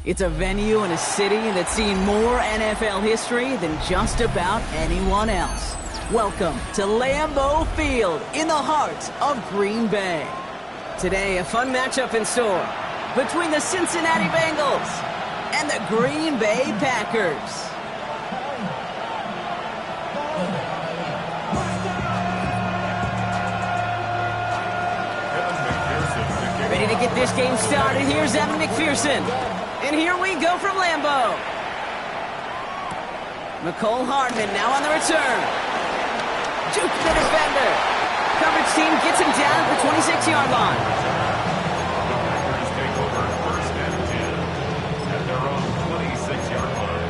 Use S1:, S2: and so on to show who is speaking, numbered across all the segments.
S1: It's a venue and a city that's seen more NFL history than just about anyone else. Welcome to Lambeau Field in the heart of Green Bay. Today, a fun matchup in store between the Cincinnati Bengals and the Green Bay Packers. Ready to get this game started. Here's Evan McPherson. And here we go from Lambeau. McCole Hardman now on the return. Juke the defender. Coverage team gets him down at the 26-yard line.
S2: Packers take over first and 10 at their own 26-yard line.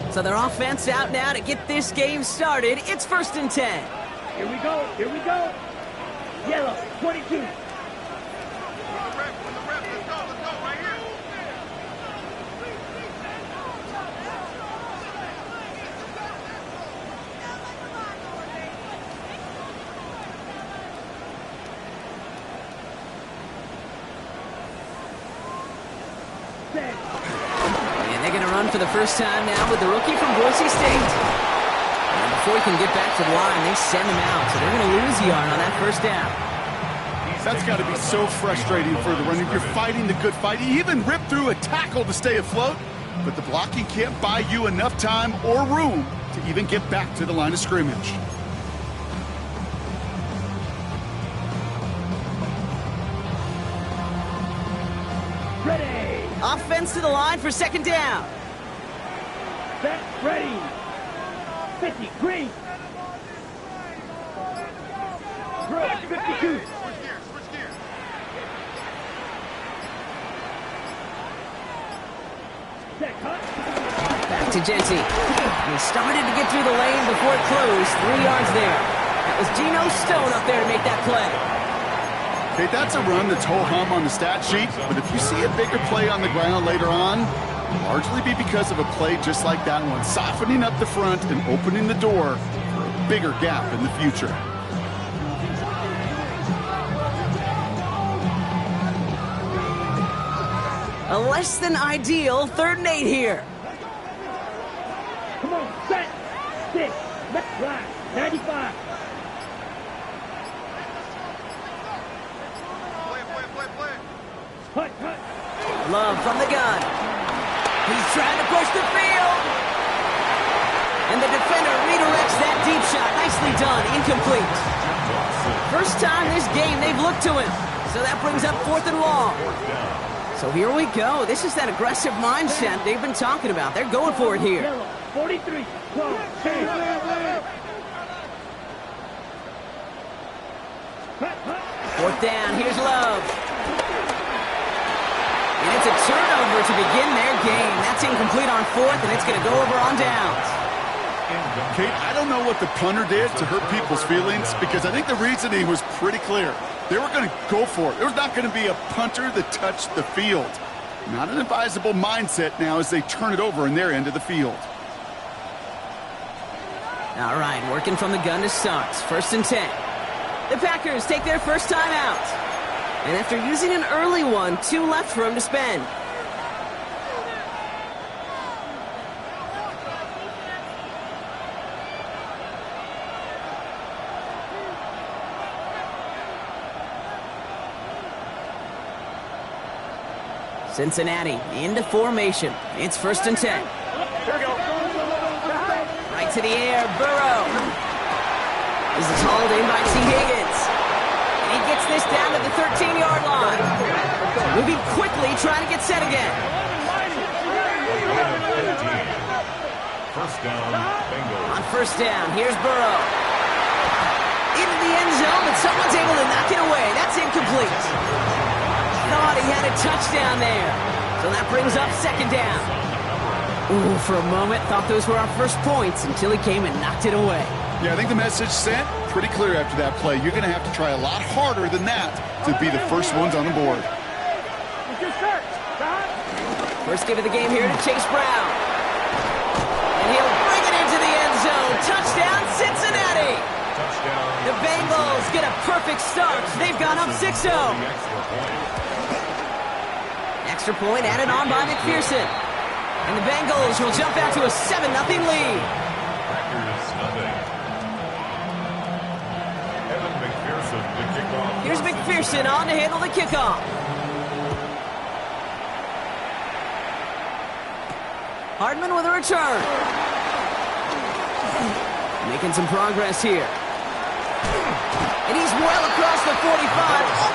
S1: So their offense out now to get this game started. It's first and 10.
S3: Here we go. Here we go. Yellow, 22.
S1: And they're going to run for the first time now with the rookie from Boise State. And before he can get back to the line, they send him out. So they're going to lose a yard on that first down.
S4: That's got to be so frustrating for the runner. You're fighting the good fight. He even ripped through a tackle to stay afloat, but the blocking can't buy you enough time or room to even get back to the line of scrimmage.
S3: Ready.
S1: Offense to the line for second down.
S3: Set, ready. 50, green. Red, 52. Set, cut.
S1: Back to Jency. He started to get through the lane before it closed. 3 yards there. That was Geno Stone up there to make that play.
S4: Okay, that's a run that's ho-hum on the stat sheet, but if you see a bigger play on the ground later on, largely be because of a play just like that one, softening up the front and opening the door for a bigger gap in the future.
S1: A less than ideal 3rd and 8 here.
S3: Come on, set. 6, left, right, 95. Cut, cut.
S1: Love from the gun. He's trying to push the field. And the defender redirects that deep shot. Nicely done. Incomplete. First time this game they've looked to him. So that brings up 4th and long. So here we go. This is that aggressive mindset they've been talking about. They're going for it here.
S3: Yellow, 43, 12, 10. Cut, cut.
S1: 4th down. Here's Love. And it's a turnover to begin their game. That's incomplete on 4th, and it's going to go over on downs.
S4: Kate, I don't know what the punter did to hurt people's feelings, because I think the reasoning was pretty clear. They were going to go for it. There was not going to be a punter that touched the field. Not an advisable mindset now as they turn it over in their end of the field.
S1: All right, working from the gun to start. First and 10. The Packers take their first time out. And after using an early one, 2 left for him to spend. Cincinnati into formation. It's first and 10. Right to the air, Burrow. This is hauled in by T. Higgins. And he gets this down to the 13-yard line. Moving quickly, trying to get set again.
S2: First down, Bengals.
S1: On first down, here's Burrow. Into the end zone, but someone's able to knock it away. That's incomplete. Thought he had a touchdown there. So that brings up second down. Ooh, for a moment, thought those were our first points until he came and knocked it away.
S4: Yeah, I think the message sent pretty clear after that play. You're going to have to try a lot harder than that to be the first ones on the board.
S1: First give of the game here to Chase Brown. And he'll bring it into the end zone. Touchdown,
S2: Touchdown.
S1: The Bengals get a perfect start. They've gone up 6-0. Extra point added on by McPherson. And the Bengals will jump out to a 7-0 lead.
S2: Packers nothing. Evan McPherson to kick off.
S1: Here's McPherson on to handle the kickoff. Hardman with a return. Making some progress here. And he's well across the 45,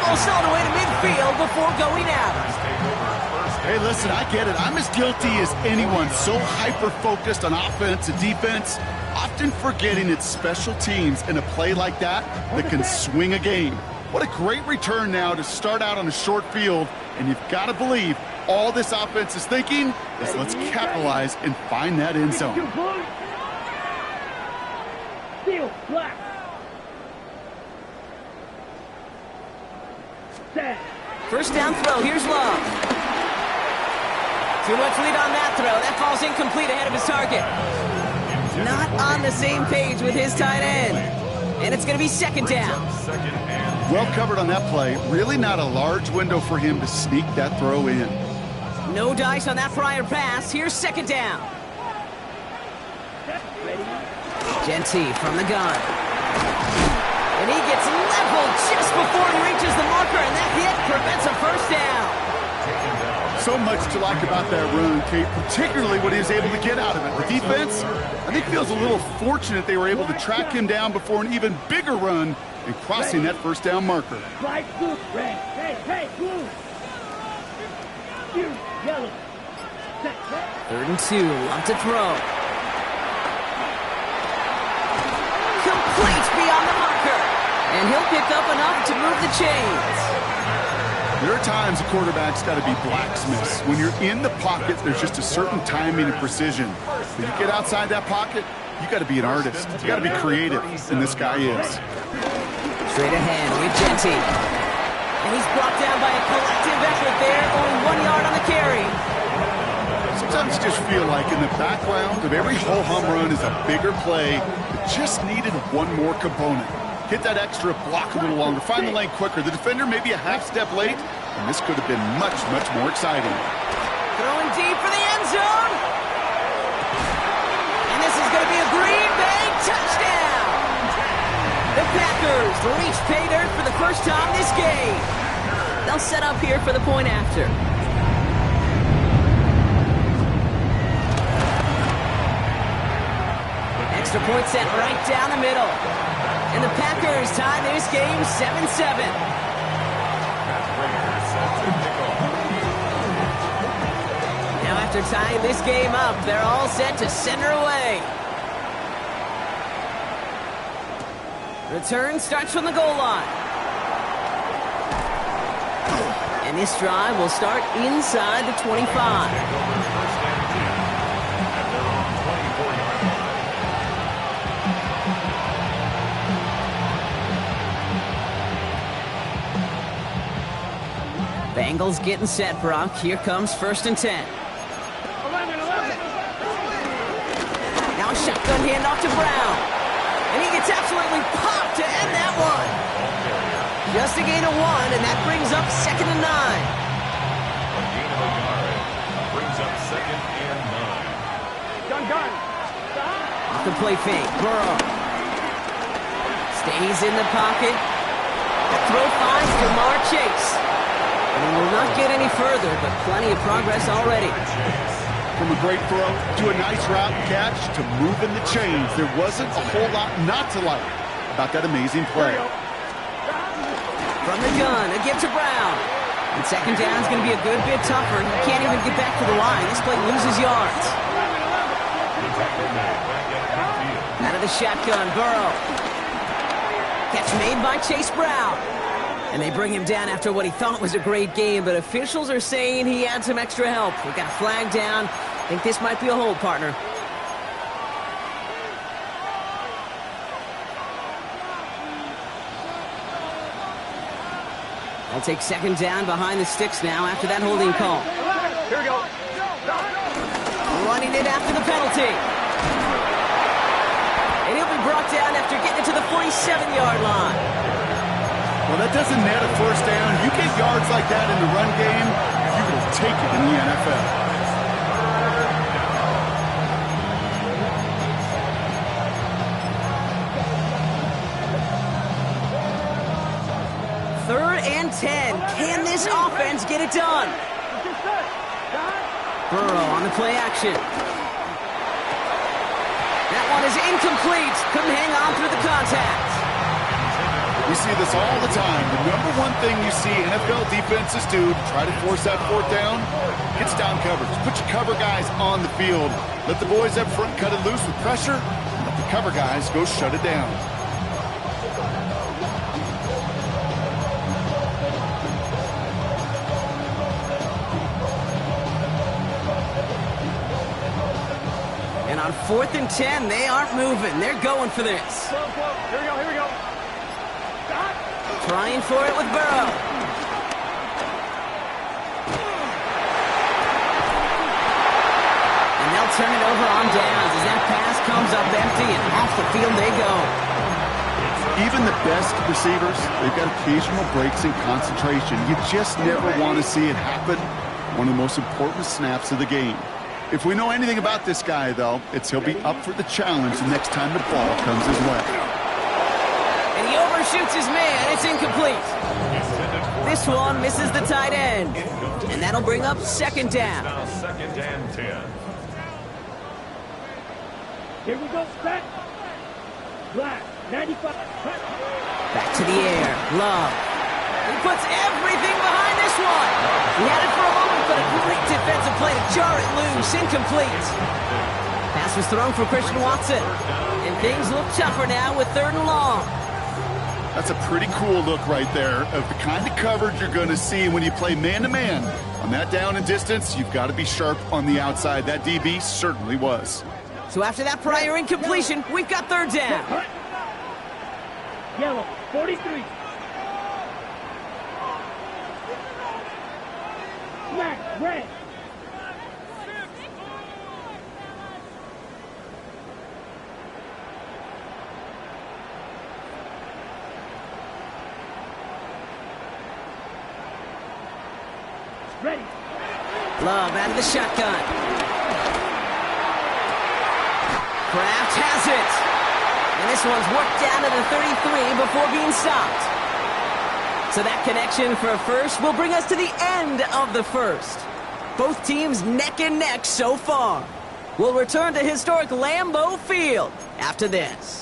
S1: almost all the way to midfield before going out.
S4: Hey, listen, I get it. I'm as guilty as anyone. So hyper-focused on offense and defense, often forgetting it's special teams in a play like that that can swing a game. What a great return now to start out on a short field, and you've got to believe all this offense is thinking is let's capitalize and find that end zone.
S3: Steel, black. Set.
S1: First down throw, here's Love. Too much lead on that throw. That falls incomplete ahead of his target. Not on the same page with his tight end. And it's going to be second down.
S4: Well covered on that play. Really not a large window for him to sneak that throw in.
S1: No dice on that prior pass. Here's second down. Genty from the gun. And he gets leveled just before he reaches the marker, and that hit prevents a first down.
S4: So much to like about that run, Kate, particularly what he was able to get out of it. The defense, I think, feels a little fortunate they were able to track him down before an even bigger run and crossing that first down marker.
S3: Right, blue, red. Hey, blue. You, yellow. Set.
S1: 3rd and 2, Love to throw. Complete beyond the marker. And he'll pick up enough to move the chains.
S4: There are times a quarterback's got to be blacksmiths. When you're in the pocket, there's just a certain timing and precision. When you get outside that pocket, you got to be an artist. You got to be creative, and this guy is.
S1: Straight ahead with Genty. And he's brought down by a collective effort there, only 1 yard on the carry.
S4: Sometimes you just feel like in the background of every ho-hum run is a bigger play that just needed one more component. Hit that extra block a little longer, find the lane quicker. The defender may be a half step late, and this could have been much, much more exciting.
S1: Throwing deep for the end zone. And this is going to be a Green Bay touchdown. The Packers reach pay dirt for the first time this game. They'll set up here for the point after. Extra point set right down the middle. And the Packers tie this game 7-7. Now after tying this game up, they're all set to center away. Return starts from the goal line. And this drive will start inside the 25. Bengals getting set, Brock. Here comes 1st and 10.
S3: 11.
S1: Now a shotgun handoff to Brown. And he gets absolutely popped to end that one. Just a gain of 1, and that brings up 2nd and 9.
S2: A gain of a yard brings up 2nd and 9.
S3: Gun.
S1: Off the play fake, Burrow. Stays in the pocket. The throw finds Jamar Chase. And he will not get any further, but plenty of progress already.
S4: From a great throw to a nice route and catch to moving the chains. There wasn't a whole lot not to like about that amazing play.
S1: From the gun, a give to Brown. And second down is going to be a good bit tougher. He can't even get back to the line. This play loses yards. Out of the shotgun, Burrow. Catch made by Chase Brown. And they bring him down after what he thought was a great game, but officials are saying he had some extra help. We got a flag down. I think this might be a hold, partner. They'll take second down behind the sticks now after that holding call.
S3: Here we go.
S1: Running it after the penalty. And he'll be brought brought down after getting it to the 47-yard line.
S4: Well, that doesn't net a first down. You get yards like that in the run game, you will take it in the NFL.
S1: Third and 10. Can this offense get it done? Burrow on the play action. That one is incomplete. Couldn't hang on through the contact.
S4: We see this all the time. The number one thing you see NFL defenses do to try to force that fourth down, gets down coverage. Put your cover guys on the field. Let the boys up front cut it loose with pressure. Let the cover guys go shut it down.
S1: And on 4th and 10, they aren't moving. They're going for this.
S3: Here we go.
S1: Trying for it with Burrow. And they'll turn it over on downs as that pass comes up empty and off the field they go.
S4: Even the best receivers, they've got occasional breaks in concentration. You just never want to see it happen. One of the most important snaps of the game. If we know anything about this guy, though, it's he'll be up for the challenge the next time the ball comes his way.
S1: And he overshoots his man. It's incomplete. This one misses the tight end. And that'll bring up second down.
S2: Now 2nd and 10.
S3: Here we go, set. Black, 95.
S1: Back to the air. Love. He puts everything behind this one. He had it for a moment, but a great defensive play to jar it loose. Incomplete. Pass was thrown for Christian Watson. And things look tougher now with 3rd and long.
S4: That's a pretty cool look right there of the kind of coverage you're going to see when you play man-to-man. On that down and distance, you've got to be sharp on the outside. That DB certainly was.
S1: So after that prior incompletion, we've got 3rd down.
S3: Yellow, 43. Black, red. Ready.
S1: Love out of the shotgun. Kraft has it. And this one's worked down to the 33 before being stopped. So that connection for a first will bring us to the end of the first. Both teams neck and neck so far. We'll return to historic Lambeau Field after this.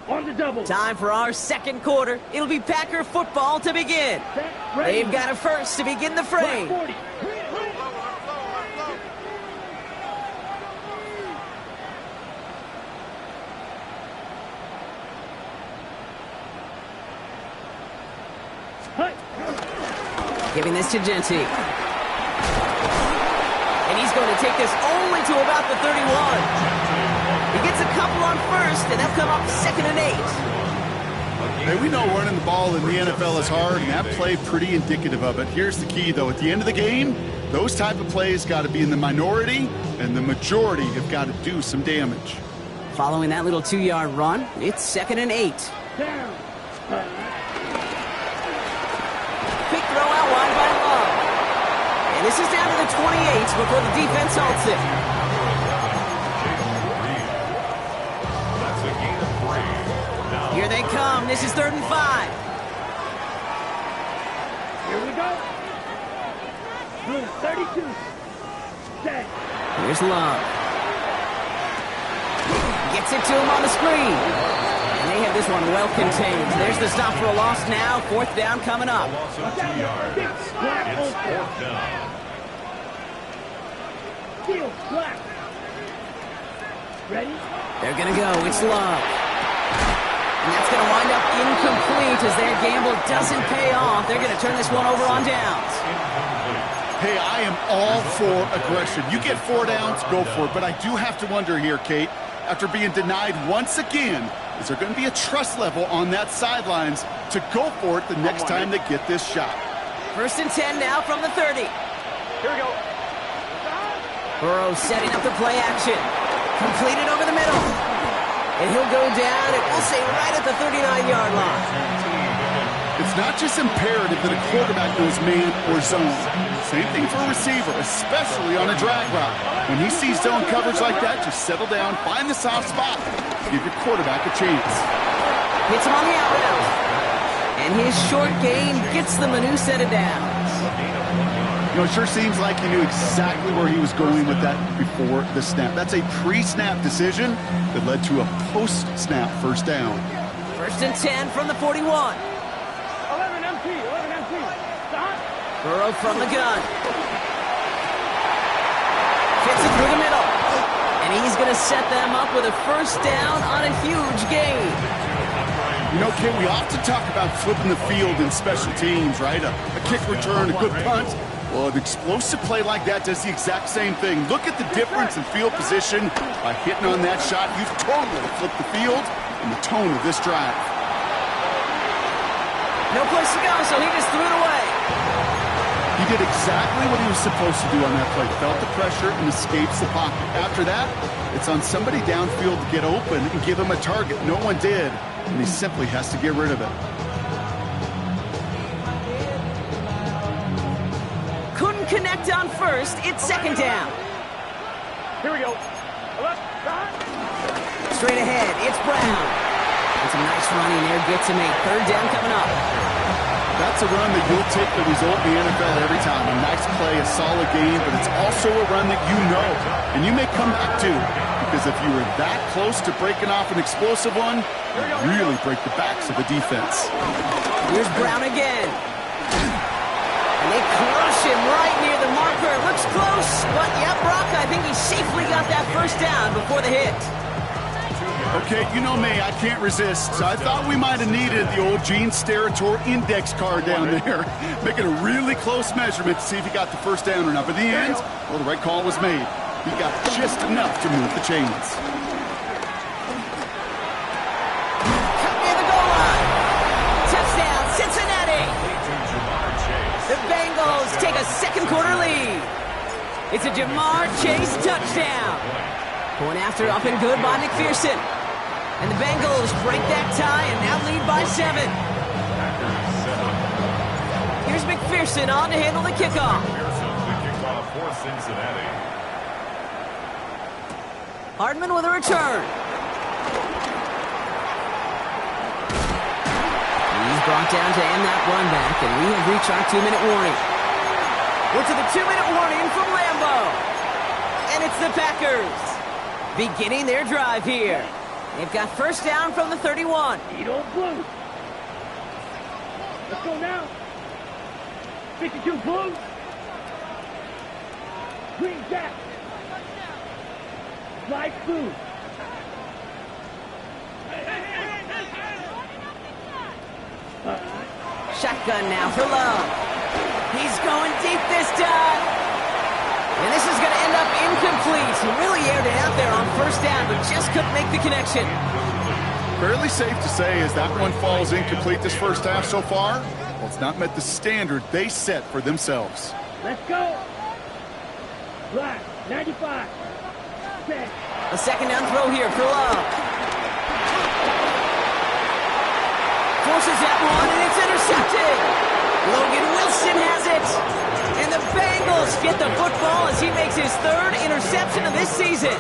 S3: On the double.
S1: Time for our second quarter. It'll be Packer football to begin. They've got a first to begin the frame.
S3: 40.
S1: Giving this to Genty. And he's going to take this only to about the 31. He gets a couple on first, and they'll come up 2nd and 8.
S4: Hey, we know running the ball in the NFL is hard, and that play pretty indicative of it. Here's the key, though. At the end of the game, those type of plays got to be in the minority, and the majority have got to do some damage.
S1: Following that little 2-yard run, it's 2nd and 8.
S3: Down.
S1: Quick throw out wide by Love. And this is down to the 28 before the defense halts it.
S2: That's a gain of 3. Now
S1: Here they come. This is 3rd and 5.
S3: Here we go. Blue, 32. Set.
S1: Here's Love. Gets it to him on the screen. And they have this one well contained. There's the stop for a loss now. 4th down coming up.
S2: loss of 2 yards. It's 4th down.
S3: Field, black. Ready?
S1: They're going to go. It's Love. And that's going to wind up incomplete as their gamble doesn't pay off. They're going to turn this one over on downs.
S4: Hey, I am all for aggression. You get 4 downs, go for it. But I do have to wonder here, Kate, after being denied once again, is there going to be a trust level on that sidelines to go for it the next time they get this shot?
S1: 1st and 10 now from the 30.
S3: Here we go.
S1: Burrow setting up the play action. Completed over the middle. And he'll go down, and we'll say right at the 39-yard line.
S4: It's not just imperative that a quarterback knows man or zone. Same thing for a receiver, especially on a drag route. When he sees zone coverage like that, just settle down, find the soft spot, give your quarterback a chance.
S1: Hits him on the out route. And his short gain gets them a new set of downs.
S4: You know, it sure seems like he knew exactly where he was going with that before the snap. That's a pre-snap decision that led to a post-snap first down.
S1: 1st and 10 from the 41.
S3: 11 MT. Stop.
S1: Burrow from the gun. Fits it through the middle. And he's going to set them up with a first down on a huge gain.
S4: You know, Kid, we often talk about flipping the field in special teams, right? A kick return, a good punt. Well, an explosive play like that does the exact same thing. Look at the difference in field position. By hitting on that shot, you've totally flipped the field and the tone of this drive.
S1: No place to go, so he just threw it away.
S4: He did exactly what he was supposed to do on that play. Felt the pressure and escapes the pocket. After that, it's on somebody downfield to get open and give him a target. No one did, and he simply has to get rid of it.
S1: Couldn't connect on first. It's 2nd down.
S3: Here we go.
S1: Straight ahead, it's Brown. And some nice running there. Gets him a 3rd down coming up.
S4: That's a run that you'll take the result in the NFL every time. A nice play, a solid game, but it's also a run that you know, and you may come back to, because if you were that close to breaking off an explosive one, you really break the backs of the defense.
S1: Here's Brown again. And they crush him right near the marker. Looks close, but yeah, Brock, I think he safely got that first down before the hit.
S4: Okay, you know me, I can't resist. So I thought we might have needed the old Gene Steratore index card down there, making a really close measurement to see if he got the first down or not. But in the end, well, the right call was made. He got just enough to move the chains.
S1: Cut near the goal line. Touchdown, Cincinnati. The Bengals take a 2nd quarter lead. It's a Jamar Chase touchdown. Going after up and good by McPherson. And the Bengals break that tie and now lead by 7. Here's McPherson on to handle the kickoff.
S2: For Cincinnati.
S1: Hardman with a return. He's brought down to end that run back, and we have reached our 2-minute warning. We're to the 2-minute warning from Lambeau. And it's the Packers beginning their drive here. They've got first down from the 31.
S3: Eat old blue. Let's go now. 52 blue. Green jack. Light blue.
S1: Shotgun now for Love. He's going deep this time. And this is going to end up incomplete. He really aired it out there on first down, but just couldn't make the connection.
S4: Fairly safe to say as that one falls incomplete this first half so far, well, it's not met the standard they set for themselves.
S3: Let's go. Black, 95. Set.
S1: A 2nd down throw here for Love. Forces that one, and it's intercepted. Logan Wilson has it. And the Bengals get the football as he makes his 3rd interception of this season.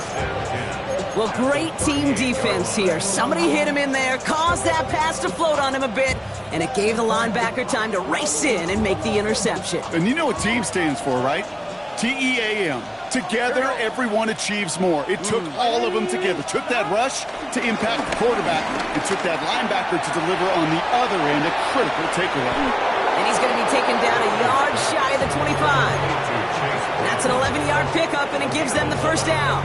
S1: Well, great team defense here. Somebody hit him in there, caused that pass to float on him a bit, and it gave the linebacker time to race in and make the interception.
S4: And you know what team stands for, right? T-E-A-M. Together, everyone achieves more. It took all of them together. Took that rush to impact the quarterback. It took that linebacker to deliver on the other end, a critical takeaway.
S1: And he's going to be taken down a yard shy of the 25. That's an 11-yard pickup, and it gives them the first down.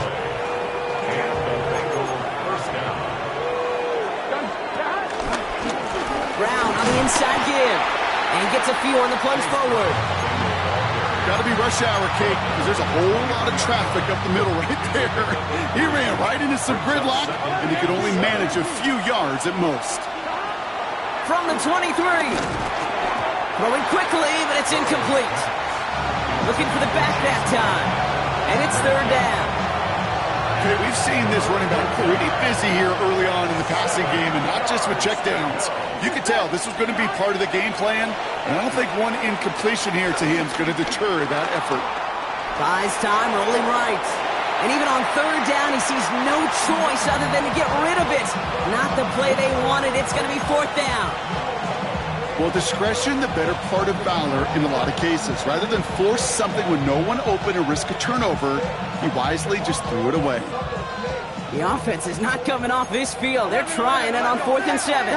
S1: Brown on the inside give. And he gets a few on the plunge forward.
S4: Got to be rush hour, Kate, because there's a whole lot of traffic up the middle right there. He ran right into some gridlock, and he could only manage a few yards at most.
S1: From the 23. Throwing quickly, but it's incomplete. Looking for the back that time. And it's 3rd down.
S4: Okay, we've seen this running back pretty busy here early on in the passing game, and not just with checkdowns. You could tell this was going to be part of the game plan, and I don't think one incompletion here to him is going to deter that effort.
S1: Buys time, rolling right. And even on third down, he sees no choice other than to get rid of it. Not the play they wanted. It's going to be fourth down.
S4: Well, discretion, the better part of valor in a lot of cases. Rather than force something with no one open and risk a turnover, he wisely just threw it away.
S1: The offense is not coming off this field. They're trying it on 4th and 7.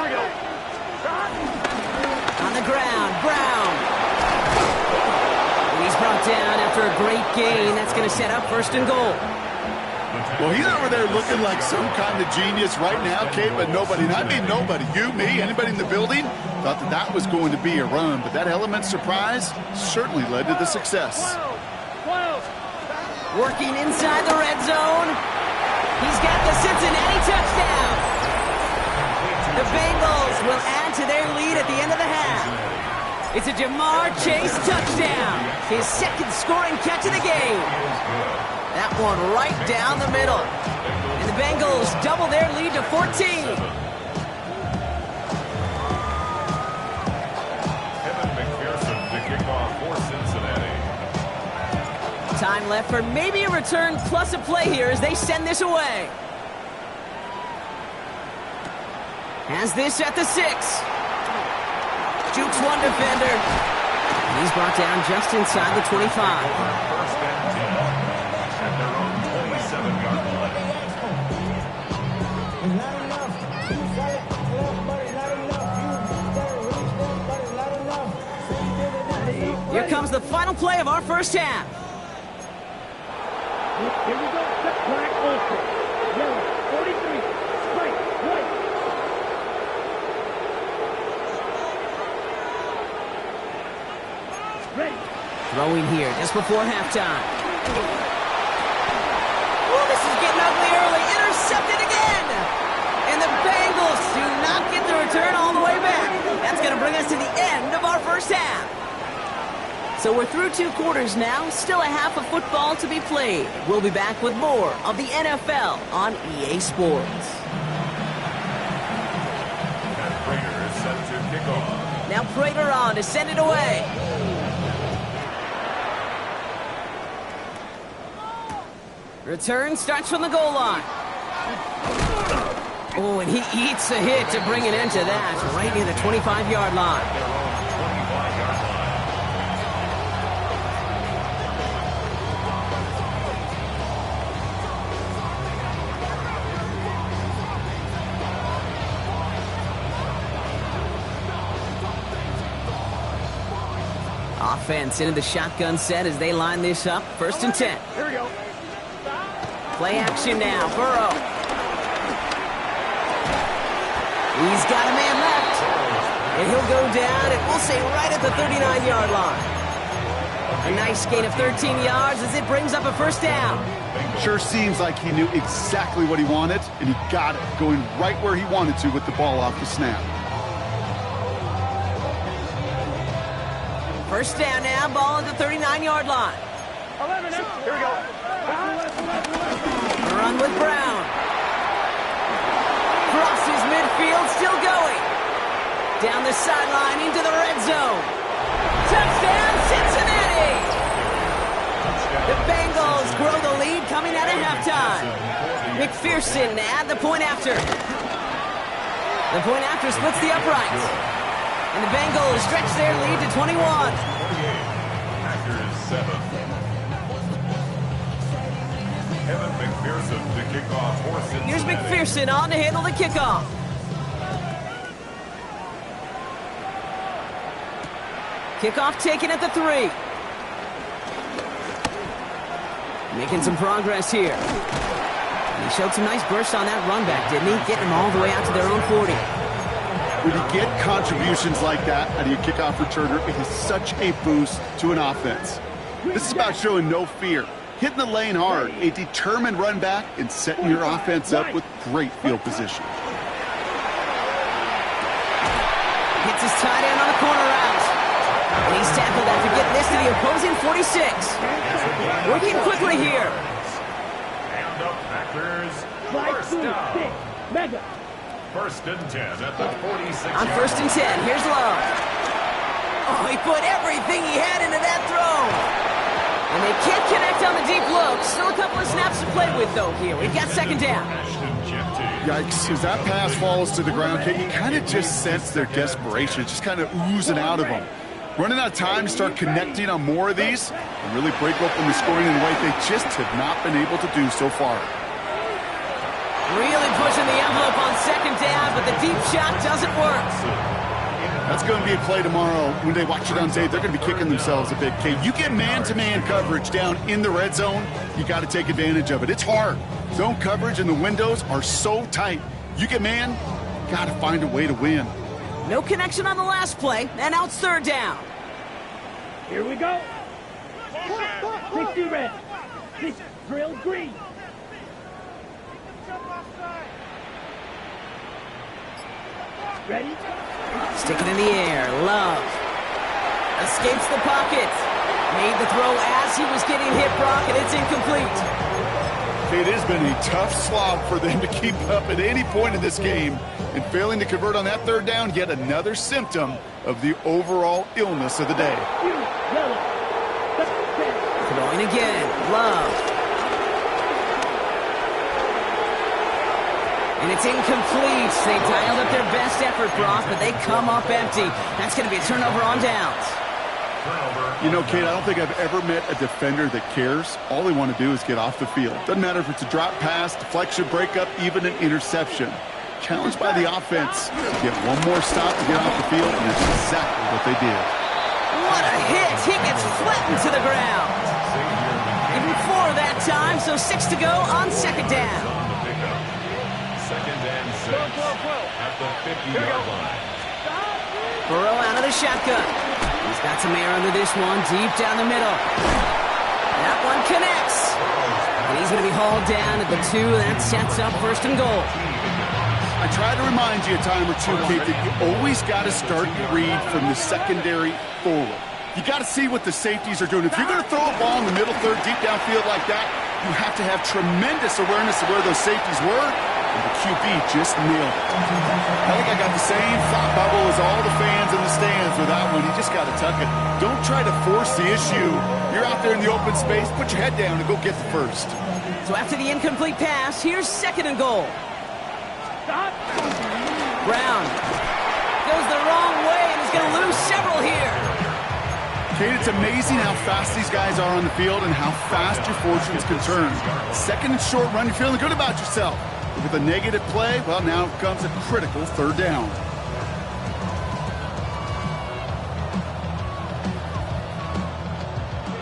S1: On the ground, Brown. And he's brought down after a great gain. That's going to set up 1st and goal.
S4: Well, he's over there looking like some kind of genius right now, Kate, but nobody, and I mean nobody, you, me, anybody in the building, thought that that was going to be a run, but that element surprise certainly led to the success.
S1: Working inside the red zone. He's got the Cincinnati touchdown. The Bengals will add to their lead at the end of the half. It's a Jamar Chase touchdown. His second scoring catch of the game. That one right down the middle. And the Bengals double their lead to 14.
S2: Kevin McPherson to kick off for Cincinnati.
S1: Time left for maybe a return plus a play here as they send this away. Has this at the 6. Jukes one defender. And he's brought down just inside the 25.
S2: First and 10 at their own 27-yard line.
S1: Here comes the final play of our first half.
S3: Here we go. Black ultra. Yellow. 43. Strike. White. Ready.
S1: Throwing here just before halftime. Oh, this is getting ugly early. Intercepted again. And the Bengals do not get the return all the way back. That's going to bring us to the end of our first half. So we're through 2 quarters now. Still a half of football to be played. We'll be back with more of the NFL on EA Sports.
S2: And Prater is set to kick off.
S1: Now Prater on to send it away. Return starts from the goal line. Oh, and he eats a hit to bring it into that, right near the 25-yard line.
S2: Their own 25-yard line.
S1: Offense into the shotgun set as they line this up. 1st and 10.
S3: Here we go.
S1: Play action now. Burrow. He's got a man left. And he'll go down, and we'll say right at the 39-yard line. A nice gain of 13 yards as it brings up a 1st down.
S4: Sure seems like he knew exactly what he wanted, and he got it, going right where he wanted to with the ball off the snap.
S1: 1st down now, ball at the 39-yard line.
S3: 11. Here we go.
S1: Run with Brown. Crosses midfield, still going. Down the sideline into the red zone. Touchdown, Cincinnati! The Bengals grow the lead coming out of halftime. McPherson at the point after. The point after splits the uprights. And the Bengals stretch their lead to 21.
S2: Packers 7. Kevin McPherson to kick off for Cincinnati.
S1: Here's McPherson on to handle the kickoff. Kickoff taken at the 3. Making some progress here. He showed some nice bursts on that run back, didn't he? Getting them all the way out to their own 40.
S4: When you get contributions like that out of your kickoff returner, it is such a boost to an offense. This is about showing no fear, hitting the lane hard, a determined run back, and setting your offense up with great field position.
S1: Hits his tight end on the corner route. And he's tackled after getting this to the opposing 46. Working quickly here.
S2: on the Packers.
S3: Slide
S2: First
S3: through,
S2: down.
S3: 6. Mega.
S2: First and 10 at the 46.
S1: On first and 10, here's Love. Oh, he put everything he had into that throw. And they can't connect on the deep look. Still a couple of snaps to play with, though, here. We've got second down.
S4: Yikes, as that pass falls to the ground, Kate, you kind of just sense their desperation. It's just kind of oozing out of them. Running out of time to start connecting on more of these and really break open the scoring in a way they just have not been able to do so far.
S1: Really pushing the envelope on second down, but the deep shot doesn't work.
S4: That's going to be a play tomorrow. When they watch it on tape, they're going to be kicking themselves a bit. Kate, you get man-to-man coverage down in the red zone, you got to take advantage of it. It's hard. Zone coverage and the windows are so tight. You get man, got to find a way to win.
S1: No connection on the last play, and now it's third down.
S3: Here we go. 60 red. 6 drill green. Ready?
S1: Stick it in the air. Love. Escapes the pocket. Made the throw as he was getting hit, Brock, and it's incomplete.
S4: It has been a tough slog for them to keep up at any point in this game. And failing to convert on that third down, yet another symptom of the overall illness of the day.
S1: Throwing again. Love. And it's incomplete. They dialed up their best effort, Brock, but they come up empty. That's going to be a turnover on downs.
S4: You know, Kate, I don't think I've ever met a defender that cares. All they want to do is get off the field. Doesn't matter if it's a drop pass, deflection, breakup, even an interception. Challenged by the offense. Get one more stop to get off the field, and that's exactly what they did.
S1: What a hit! He gets flattened to the ground. Even 4 that time, so 6 to go on second down.
S2: Second and 6 at the 50-yard line.
S1: Burrow out of the shotgun. He's got some air under this one, deep down the middle. That one connects. And he's going to be hauled down at the 2. That sets up first and goal.
S4: I try to remind you a time or two, Kate, that you always got to start your read from the secondary forward. You got to see what the safeties are doing. If you're going to throw a ball in the middle third, deep downfield like that, you have to have tremendous awareness of where those safeties were, and the QB just nailed it. I think I got the same thought bubble as all the fans in the stands with that one. You just got to tuck it. Don't try to force the issue. You're out there in the open space, put your head down and go get the first.
S1: So after the incomplete pass, here's second and goal.
S3: Stop.
S1: Brown goes the wrong way and is going to lose several here.
S4: Kate, it's amazing how fast these guys are on the field and how fast your fortunes can turn. Second and short run, you're feeling good about yourself. But with a negative play, well, now comes a critical third down.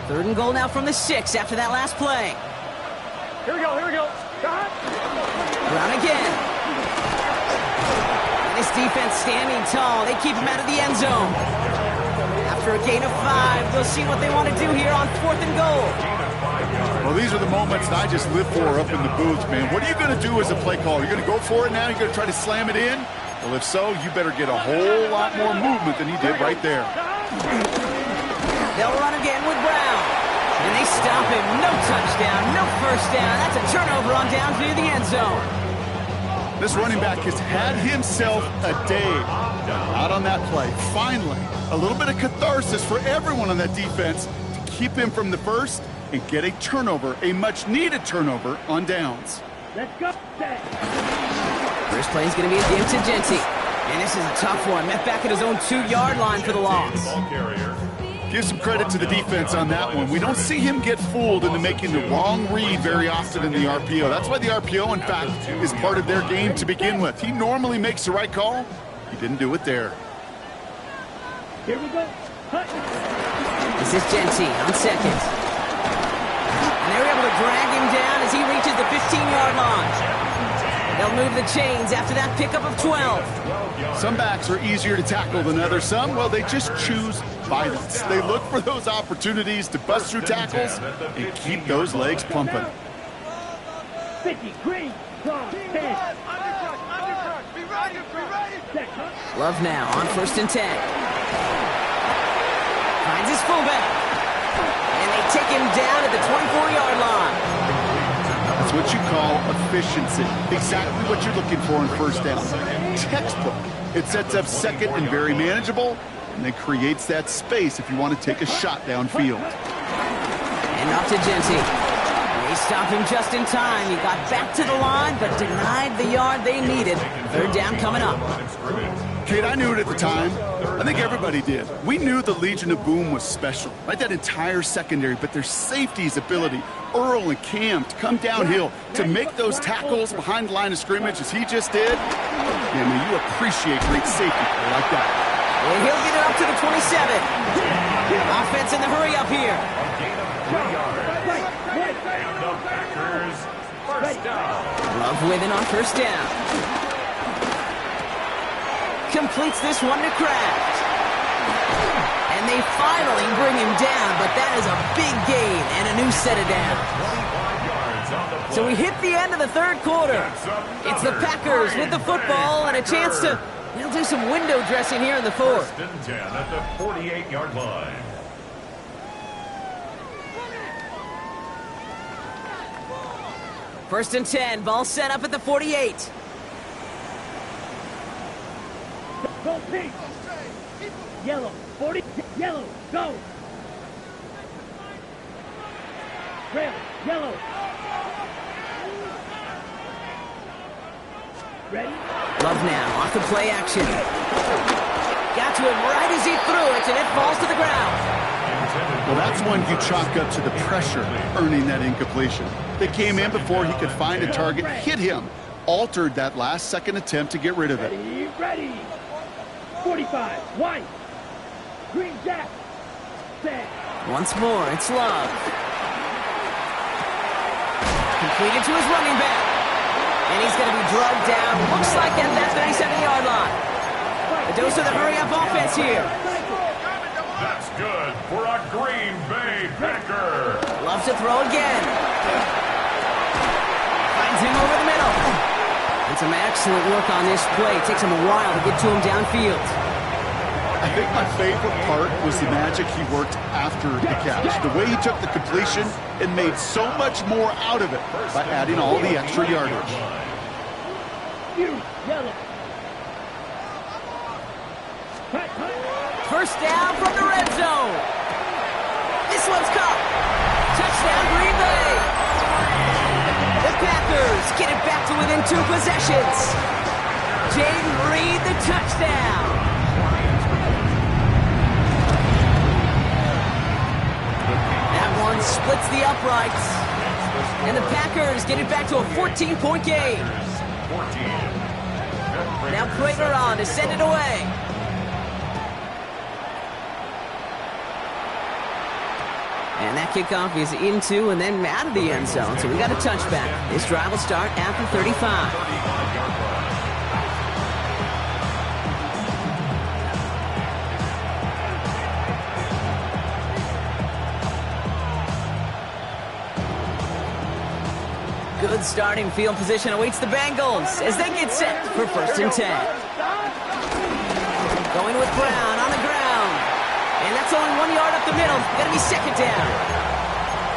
S1: Third and goal now from the 6 after that last play.
S3: Here we go. Stop.
S1: Brown again. And this defense standing tall. They keep him out of the end zone. After a gain of 5, they'll see what they want to do here on 4th and goal.
S4: Well, these are the moments that I just live for up in the booth, man. What are you going to do as a play caller? You're going to go for it now? You're going to try to slam it in? Well, if so, you better get a whole lot more movement than he did right there.
S1: They'll run again with Brown. And they stop him. No touchdown, no first down. That's a turnover on downs near the end zone.
S4: This running back has had himself a day out on that play. Finally, a little bit of catharsis for everyone on that defense to keep him from the first and get a turnover, a much-needed turnover on downs.
S3: Let's go.
S1: First play is going to be against Genti. And this is a tough one. Met back at his own 2-yard line for the loss.
S2: Ball carrier.
S4: Give some credit to the defense on that one. We don't see him get fooled into making the wrong read very often in the RPO. That's why the RPO, in fact, is part of their game to begin with. He normally makes the right call. He didn't do it there.
S3: Here we go.
S1: This is Genti on second. And they're able to drag him down as he reaches the 15-yard line. They'll move the chains after that pickup of 12.
S4: Some backs are easier to tackle than others. Some, well, they just choose violence. They look for those opportunities to bust through tackles and keep those legs pumping.
S3: 50, green, cross, 10. Be ready.
S1: Love now on 1st and 10. Finds his fullback. And they take him down at the 24-yard line.
S4: That's It's what you call efficiency. Exactly what you're looking for in first down. Textbook. It sets up second and very manageable, and then creates that space if you want to take a shot downfield.
S1: And off to Genty. They stopped him just in time. He got back to the line, but denied the yard they needed. Third down coming up.
S4: Kate, I knew it at the time. I think everybody did. We knew the Legion of Boom was special, right? That entire secondary, but their safety's ability, Earl and Cam, to come downhill, to make those tackles behind the line of scrimmage as he just did. Yeah, man, you appreciate great safety play like that.
S1: And he'll get it up to the 27. Offense in the hurry up here.
S2: And the Packers, first down.
S1: Love with it on first down. Completes this one to Kraft. And they finally bring him down, but that is a big gain and a new set of downs.
S2: 25 yards on the play.
S1: So we hit the end of the third quarter. It's the Packers with the football and a chance to do some window dressing here in the fourth.
S2: First and 10 at the 48-yard line.
S1: First and 10, ball set up at the 48.
S3: Go pink. Yellow. 40. Yellow. Go. Red. Yellow. Ready?
S1: Love now, off the play action. Got to him right as he threw it, and it falls to the ground.
S4: Well, that's one you chalk up to the pressure earning that incompletion. They came in before he could find a target, hit him, altered that last-second attempt to get rid of it.
S3: Ready. Ready. 45. White. Green jack. Set.
S1: Once more, it's Love. Completed to his running back. And he's going to be drugged down, looks like at that 37-yard line. A dose of the hurry-up offense here.
S2: That's good for a Green Bay Packer.
S1: Loves to throw again. Finds him over the middle. And some excellent work on this play. It takes him a while to get to him downfield.
S4: I think my favorite part was the magic he worked after the catch. The way he took the completion and made so much more out of it by adding all the extra yardage.
S3: Yellow.
S1: First down from the red zone. This one's caught. Touchdown, Green Bay. The Packers get it back to within 2 possessions. Jaden Reed, the touchdown. That one splits the uprights. And the Packers get it back to a 14-point game.
S2: 14.
S1: Now Prater on to send it away. And that kickoff is into and then out of the end zone. So we got a touchback. This drive will start after 35. Good starting field position awaits the Bengals as they get set for first and 10. Going with Brown on the ground. And that's only 1 yard up the middle. Going to be second down.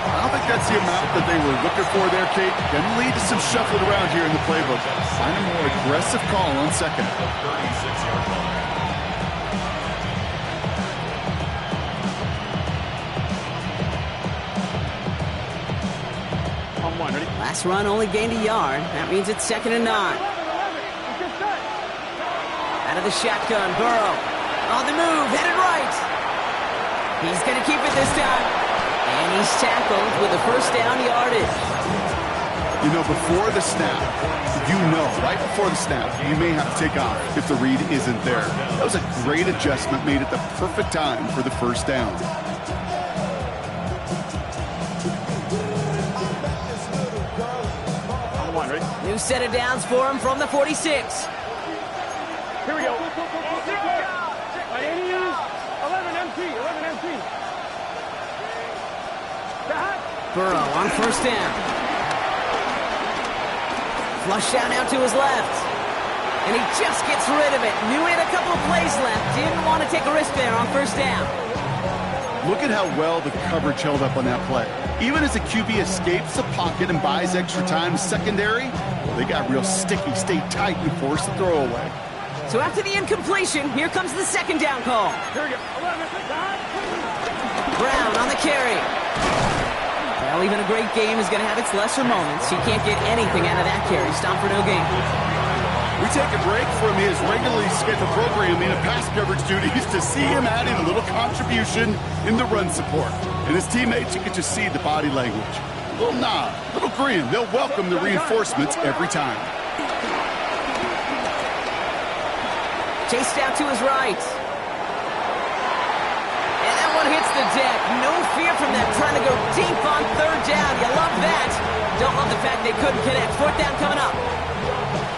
S4: I don't think that's the amount that they were looking for there, Kate. Can lead to some shuffling around here in the playbook. Find a more aggressive call on second.
S2: 36-yard line.
S1: Last run only gained a yard. That means it's second and 9. Out of the shotgun, Burrow. On the move, headed right. He's going to keep it this time. And he's tackled with a first down yardage.
S4: You know, before the snap, right before the snap, you may have to take off if the read isn't there. That was a great adjustment made at the perfect time for the first down.
S1: New set of downs for him from the 46.
S3: Here we go. 11 MT.
S1: Burrow on first down. Flush out now to his left. And he just gets rid of it. Knew he had a couple of plays left. Didn't want to take a risk there on first down.
S4: Look at how well the coverage held up on that play. Even as a QB escapes the pocket and buys extra time secondary, they got real sticky, stay tight, and force the throwaway.
S1: So after the incompletion, here comes the second down call.
S3: Here we go. 11,
S1: Brown on the carry. Well, even a great game is going to have its lesser moments. He can't get anything out of that carry. Stop for no gain.
S4: We take a break from his regularly scheduled programming and pass coverage duties to see him adding a little contribution in the run support. And his teammates, you can just see the body language. A little nod, a little grin. They'll welcome the reinforcements every time.
S1: Chased out to his right. And that one hits the deck. No fear from them trying to go deep on third down. You love that. Don't love the fact they couldn't connect. Fourth down coming up.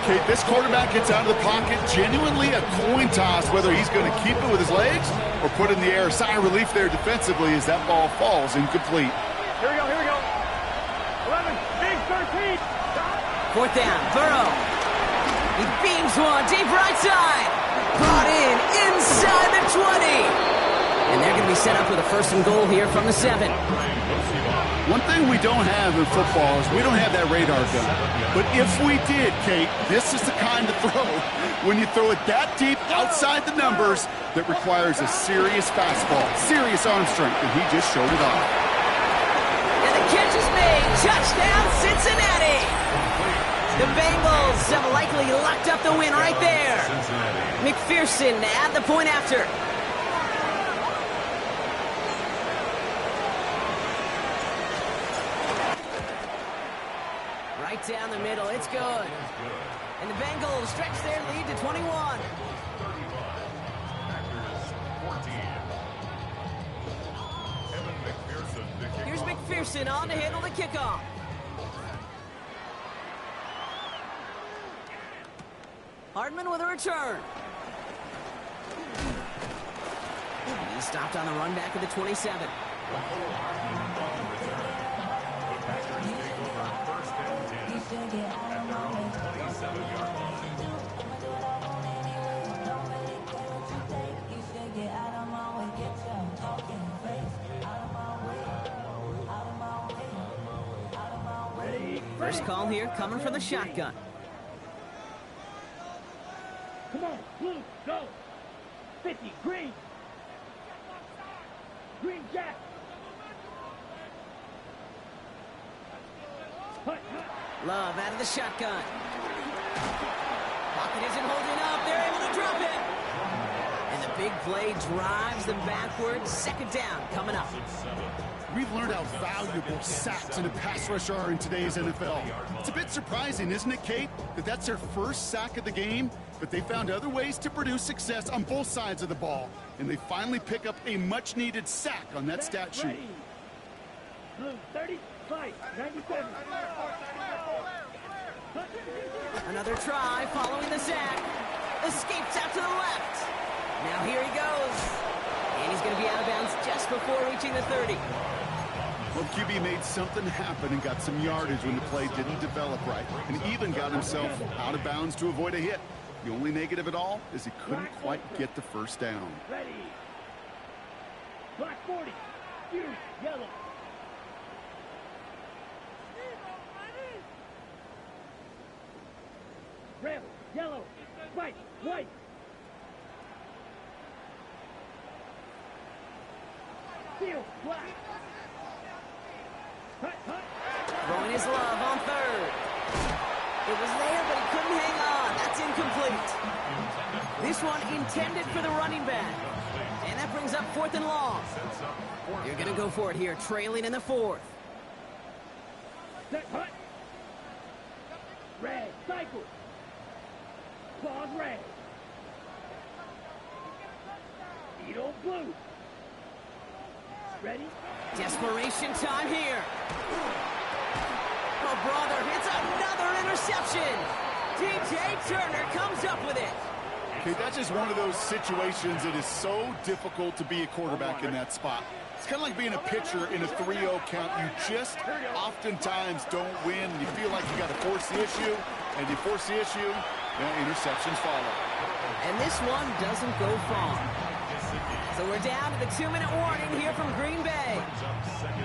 S4: Okay, this quarterback gets out of the pocket, genuinely a coin toss whether he's going to keep it with his legs or put it in the air. Sigh of relief there defensively as that ball falls incomplete.
S3: Here we go, here we go. 11, big 13.
S1: Fourth down, Burrow. He beams one, deep right side. Brought in, inside the 20. And they're going to be set up with a first and goal here from the 7.
S4: One thing we don't have in football is we don't have that radar gun. But if we did, Kate, this is the kind of throw when you throw it that deep outside the numbers that requires a serious fastball, serious arm strength, and he just showed it off.
S1: And the catch is made. Touchdown, Cincinnati. The Bengals have likely locked up the win right there. McPherson at the point after. Right down the middle, it's good. And the Bengals stretch their lead to 21. Here's McPherson on to handle the kickoff. Hardman with a return. He stopped on the run back of the 27. First call here coming from the shotgun.
S3: Come on, blue, go. 50, green. Green jack. Hut, hut.
S1: Love out of the shotgun. Pocket isn't holding up. They're able to drop it. And the big play drives them backwards. Second down coming up.
S4: We've learned how valuable sacks and a pass rush are in today's NFL. It's a bit surprising, isn't it, Kate, that that's their first sack of the game, but they found other ways to produce success on both sides of the ball, and they finally pick up a much-needed sack on that stat sheet.
S3: Blue, 35, 97.
S1: Another try following the sack. Escapes out to the left. Now here he goes. And he's going to be out of bounds just before reaching the 30.
S4: Well, QB made something happen and got some yardage when the play didn't develop right, and even got himself out of bounds to avoid a hit. The only negative at all is he couldn't quite get the first down.
S3: Ready. Black 40. You, yellow. Red, yellow, white, white. Steel, black. Hut, hut.
S1: Throwing his love on third. It was there, but he couldn't hang on. That's incomplete. This one intended for the running back. And that brings up fourth and long. You're going to go for it here, trailing in the fourth.
S3: Set, hut. Red, cycle. Pause, red. Edo, blue. Ready?
S1: Desperation time here. Oh, brother, it's another interception. DJ Turner comes up with it.
S4: Okay, that's just one of those situations that is so difficult to be a quarterback in that spot. It's kind of like being a pitcher in a 3-0 count. You just oftentimes don't win. You feel like you got to force the issue, and you force the issue, interceptions follow.
S1: And this one doesn't go far. So we're down to the 2-minute warning here from Green Bay.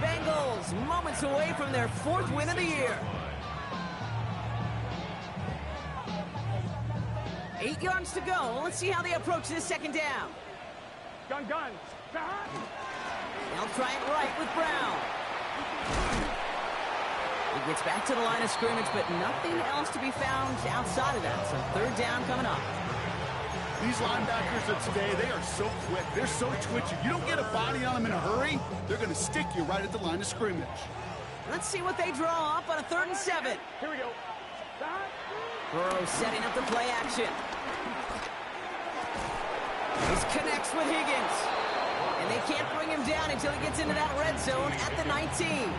S1: Bengals moments away from their 4th win of the year. 8 yards to go. Let's see how they approach this 2nd down.
S3: Gun.
S1: They'll try it right with Brown. He gets back to the line of scrimmage, but nothing else to be found outside of that. So 3rd down coming up.
S4: These linebackers of today, they are so quick. They're so twitchy. You don't get a body on them in a hurry, they're going to stick you right at the line of scrimmage.
S1: Let's see what they draw up on a 3rd and 7.
S3: Here we go.
S1: Burrow setting up the play action. He connects with Higgins. And they can't bring him down until he gets into that red zone at the 19.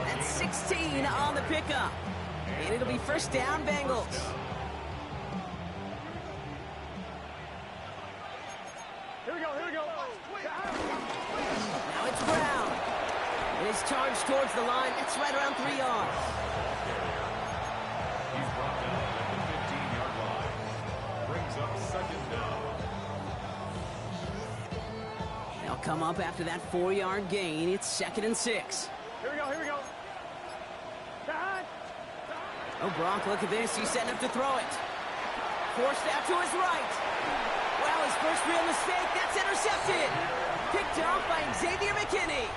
S1: That's 16 on the pickup. And it'll be 1st down, Bengals.
S3: Here we go.
S1: Now it's Brown. And his charge towards the line. That's right around 3 yards.
S2: He's brought down at the 15-yard line. Brings up 2nd down.
S1: They'll come up after that 4-yard gain. It's 2nd and 6.
S3: Here we go.
S1: Oh, Gronk, look at this. He's setting up to throw it. Forced out to his right. Well, his first real mistake. That's intercepted. Picked off by Xavier McKinney.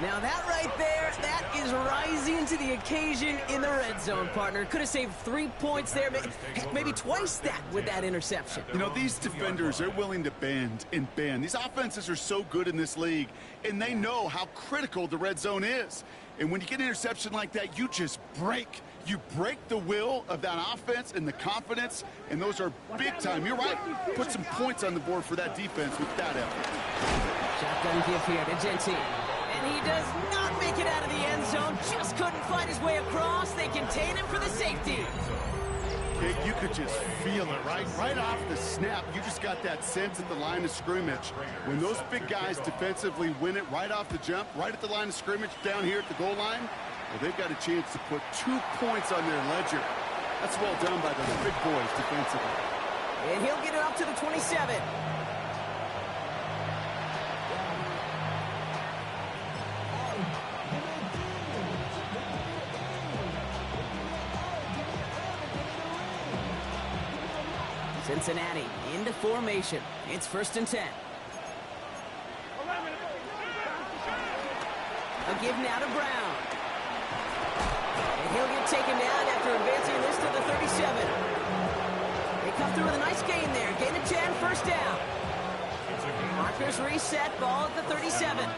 S1: Now that right there, that is rising to the occasion in the red zone, partner. Could have saved 3 points there, maybe twice that with that interception.
S4: You know, these defenders are willing to bend and bend. These offenses are so good in this league, and they know how critical the red zone is. And when you get an interception like that, you just break. You break the will of that offense and the confidence, and those are big time. You're right. Put some points on the board for that defense with that effort.
S1: Shotgun give here to Genty. And he does not make it out of the end zone. Just couldn't find his way across. They contain him for the safety.
S4: Okay, you could just feel it, right? Right off the snap, you just got that sense at the line of scrimmage. When those big guys defensively win it right off the jump, right at the line of scrimmage down here at the goal line, well, they've got a chance to put 2 points on their ledger. That's well done by those big boys defensively.
S1: And he'll get it up to the 27. Cincinnati into formation. It's 1st and 10. A give now to Brown. And he'll get taken down after advancing this to the 37. They come through with a nice gain there. Gain of 10, 1st down. Markers reset, ball at the 37.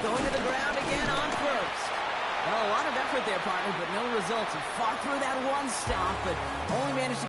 S1: Going to the ground again on 1st. Well, a lot of effort there, partner, but no results. He fought through that one stop, but only managed to